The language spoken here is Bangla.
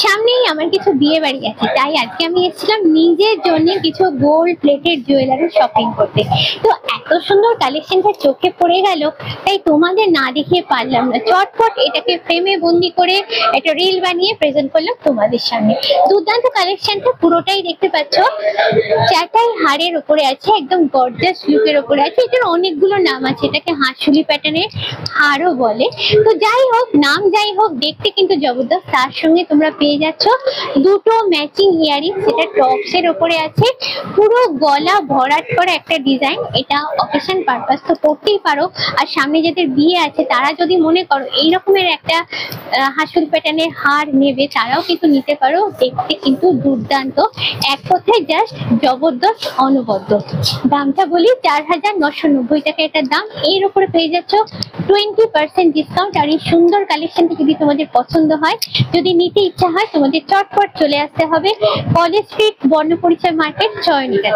সামনেই আমার কিছু বিয়ে বাড়ি আছে, তাই আজকে আমি এসেছিলাম নিজের জন্য কিছু গোল্ড প্লেটেড জুয়েলারি শপিং করতে। তো এত সুন্দর কালেকশনটা চোখে পড়ে গেল, তাই তোমাদের না দেখিয়ে পারলাম না, চটপট এটাকে ফ্রেমে বন্দি করে একটা রিল বানিয়ে প্রেজেন্ট করলাম তোমাদের সামনে। দুর্দান্ত কালেকশনটা পুরোটাই দেখতে পাচ্ছ চাটাই হাড়ের উপরে আছে, একদম গর্জাস লুকের উপরে আছে। এটার অনেকগুলো নাম আছে, এটাকে হাঁসুলি প্যাটার্নের হারও বলে। তো যাই হোক, নাম যাই হোক, দেখতে কিন্তু জবরদস্ত। তার সঙ্গে তোমরা পেয়ে যাচ্ছ দুটো ম্যাচিং ইয়ারিং, সেটা টপস এর উপরে আছে। পুরো গলা ভরাট করা একটা ডিজাইন, এটা অকেশন পারপাস তো পরতেই পারো। আর সামনে যাদের বিয়ে আছে তারা যদি মনে করো এই রকমের একটা হাঁসুল প্যাটার্নের হার নেবে, তারাও কিন্তু নিতে পারো। দেখতে কিন্তু দুর্দান্ত, এক কথায় জাস্ট জবরদস্ত, অনবদ্য। দামটা বলি 4,990 টাকা এটার দাম। এর উপরে পেয়ে যাচ্ছ 20% ডিসকাউন্ট। আর এই সুন্দর কালেকশনটি যদি তোমাদের পছন্দ হয়, যদি নিতে ইচ্ছা হয়, তোমাদের চটপট চলে আসতে হবে কলেজ স্ট্রিট, বর্ণপরিচয় মার্কেট, চয়নিকা।